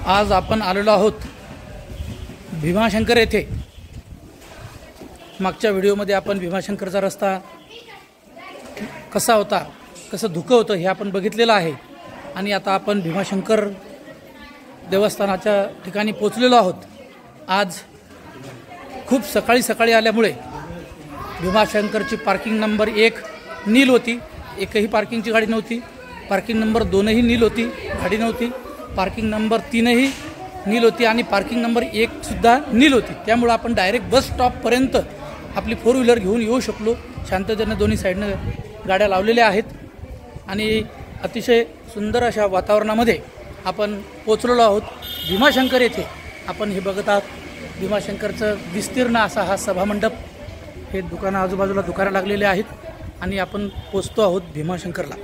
आज आपण आलेलो आहोत भीमाशंकर येथे। मागच्या व्हिडिओमध्ये आपण भीमाशंकरचा रस्ता कसा होता, कसं धुकं होतं हे आपण बघितलेलं आहे। आणि आता आपण भीमाशंकर देवस्थानाच्या ठिकाणी पोहोचलेलो आहोत। आज खूप सकाळी आल्यामुळे भीमाशंकरची पार्किंग नंबर 1 नील होती, एकही पार्किंगची गाडी नव्हती। पार्किंग नंबर 2 ही नील होती, गाडी नव्हती। पार्किंग नंबर 3 ही नील होती आणि पार्किंग नंबर 1 सुद्धा नील होती। त्यामुळे आपण डायरेक्ट बस स्टॉपपर्यंत आपली 4 व्हीलर घेऊन येऊ शकलो। शांततेने दोन्ही साईडने गाड्या लावलेल्या आहेत आणि अतिशय सुंदर अशा वातावरणामध्ये आपण पोहोचलेलो आहोत भीमाशंकर येथे। आपण हे बघत आहात भीमाशंकरचं विस्तीर्ण असा हा सभामंडप। हे दुकानं आजूबाजूला दुकानं लागलेले आहेत आणि आपण पोहोचतो आहोत भीमाशंकरला।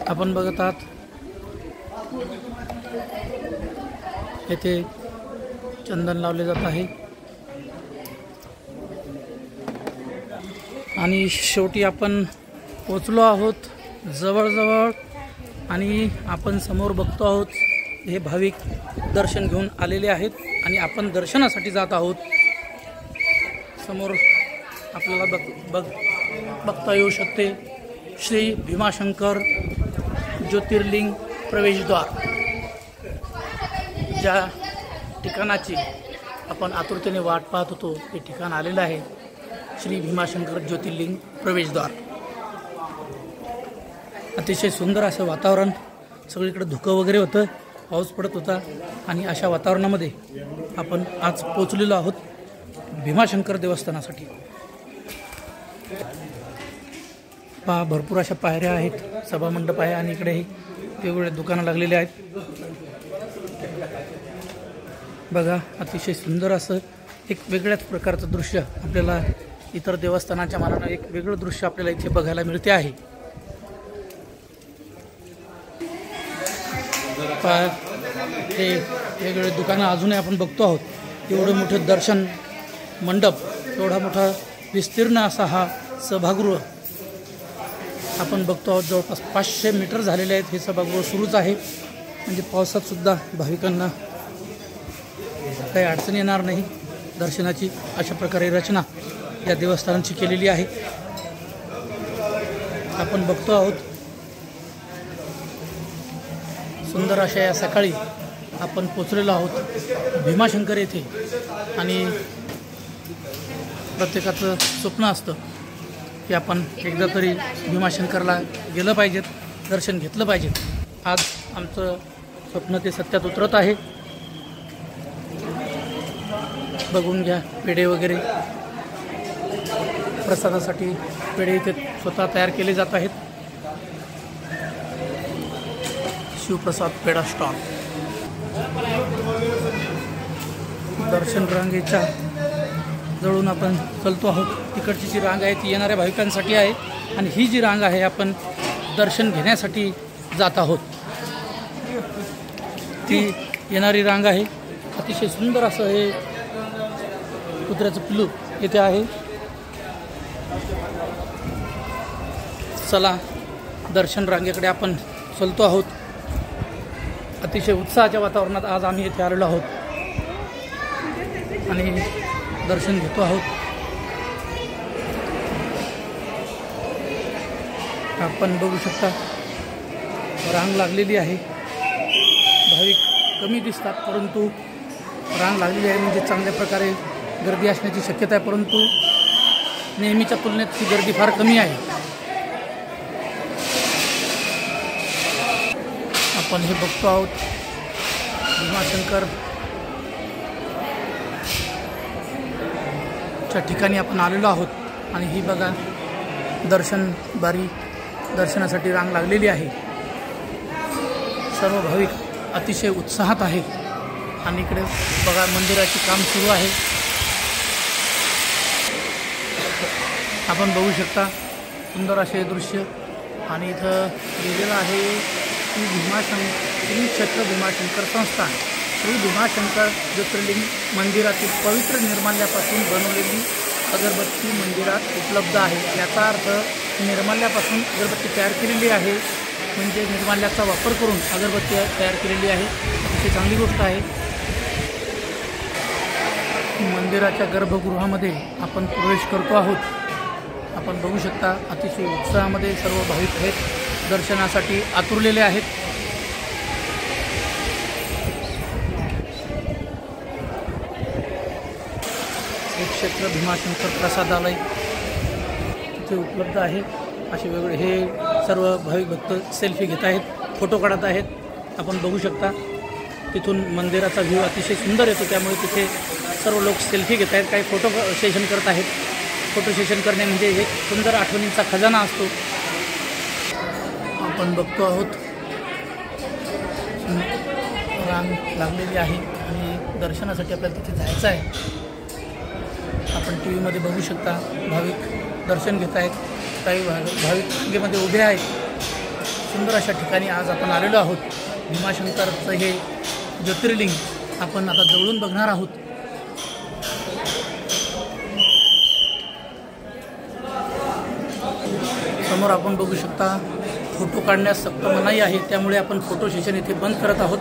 आपण बघत आहात येथे चंदन लावले जात आहे आणि शेवटी आपण पोचलो आहोत जवळजवळ। आणि आपण समोर बघतो आहोत हे भाविक दर्शन घेऊन आलेले आहेत आणि आपण दर्शनासाठी जात आहोत। समोर आपल्याला बघता येऊ शकते श्री भीमाशंकर ज्योतिर्लिंग प्रवेशद्वार। ज्या ठिकाणाची आपण आतुरतेने वाट पाहत होतो ते ठिकाण आलेलं आहे, श्री भीमाशंकर ज्योतिर्लिंग प्रवेशद्वार। अतिशय सुंदर असं वातावरण, सगळीकडे धुकं वगैरे होतं, पाऊस पडत होता आणि अशा वातावरणामध्ये आपण आज पोचलेलो आहोत भीमाशंकर देवस्थानासाठी। पहा भरपूर अशा पायऱ्या आहेत, सभामंडप आहे आणि इकडेही वेगवेगळे दुकानं लागलेले आहेत। बघा अतिशय सुंदर असं एक वेगळ्याच प्रकारचं दृश्य आपल्याला इतर देवस्थानाच्या मानानं एक वेगळं दृश्य आपल्याला इथे बघायला मिळते आहे। हे वेगवेगळे दुकानं अजूनही आपण बघतो आहोत। एवढं मोठं दर्शन मंडप, एवढा मोठा विस्तीर्ण असा हा सभागृह आपण बघतो आहोत। जवळपास 500 मीटर झालेले आहेत। हे सभागृह सुरूच आहे, म्हणजे पावसात सुद्धा भाविकांना काही अडचण येणार नाही दर्शनाची। अशा प्रकारे रचना या देवस्थानाची केलेली आहे। आपण बघतो आहोत सुंदर अशा या सकाळी आपण पोचलेलो आहोत भीमाशंकर येथे। आणि प्रत्येकाचं स्वप्न असतं की आपण एकदा तरी भीमाशंकरला गेलं पाहिजेत, दर्शन घेतलं पाहिजे। आज आमचं स्वप्न ते सत्यात उतरत आहे। बघून घ्या, पेढे वगैरे प्रसादासाठी पेढे इथे स्वतः तयार केले जात आहेत। शिवप्रसाद पेढा स्टॉल। दर्शन रांगेच्या जवळून आपण चलतो आहोत। तिकडची जी रांग आहे ती येणाऱ्या भाविकांसाठी आहे आणि ही जी रांग आहे आपण दर्शन घेण्यासाठी जात आहोत। ती येणारी रांग आहे। अतिशय सुंदर असं हे कुत्र्याचं पिल्लू येथे आहे। चला दर्शन रांगेकडे आपण चलतो आहोत। अतिशय उत्साहाच्या वातावरणात आज आम्ही येथे आलेलो आहोत आणि दर्शन घेतो आहोत। आपण बघू शकता रांग लागलेली आहे। भाविक कमी दिसतात, परंतु रांग लागलेली आहे म्हणजे चांगल्या प्रकारे गर्दी असण्याची शक्यता आहे। परंतु नेहमीच्या तुलनेत ही गर्दी फार कमी आहे। आपण हे बघतो आहोत भीमाशंकर च्या ठिकाणी आपण आलेलो आहोत आणि ही बघा दर्शनासाठी रांग लागलेली आहे। सर्व भाविक अतिशय उत्साहात आहेत आणि इकडे बघा मंदिराचे काम सुरू आहे। आपण बघू शकता सुंदर असे दृश्य आणि इथं लिहिलेलं आहे श्री क्षेत्र भीमाशंकर संस्थान श्री भीमाशंकर ज्योतिर्लिंग मंदिरातील पवित्र निर्माल्यापासून बनवलेली अगरबत्ती मंदिरात उपलब्ध आहे। याचा अर्थ निर्माल्यापासून अगरबत्ती तयार केलेली आहे, म्हणजे निर्माल्याचा वापर करून अगरबत्ती तयार केलेली आहे। अतिशय चांगली गोष्ट आहे। मंदिराच्या गर्भगृहामध्ये आपण प्रवेश करतो आहोत। आपण बघू शकता अतिशय उत्साहामध्ये सर्व भाविक आहेत, दर्शनासाठी आतुरलेले आहेत। एक क्षेत्र भीमाशंकर प्रसादालय तिथे उपलब्ध आहे। असे वेगळे हे सर्व भाविक भक्त सेल्फी घेत आहेत, फोटो काढत आहेत। आपण बघू शकता तिथून मंदिराचा व्ह्यू अतिशय सुंदर येतो, त्यामुळे तिथे सर्व लोक सेल्फी घेत आहेत, काही फोटो सेशन करत आहेत। फोटो सेशन करणे म्हणजे एक सुंदर आठवणींचा खजाना असतो। आपण बघतो आहोत रांग लागलेली आहे आणि दर्शनासाठी आपल्याला तिथे जायचं आहे। आपण टी व्हीमध्ये बघू शकता भाविक दर्शन घेत आहेत, काही भाविक रांगेमध्ये उभे आहेत। सुंदर अशा ठिकाणी आज आपण आलेलो आहोत। भीमाशंकरचं हे ज्योतिर्लिंग आपण आता जवळून बघणार आहोत। समोर आपण बघू शकता फोटो काढण्यास सक्त मनाई आहे, त्यामुळे आपण फोटो सेशन इथे बंद करत आहोत।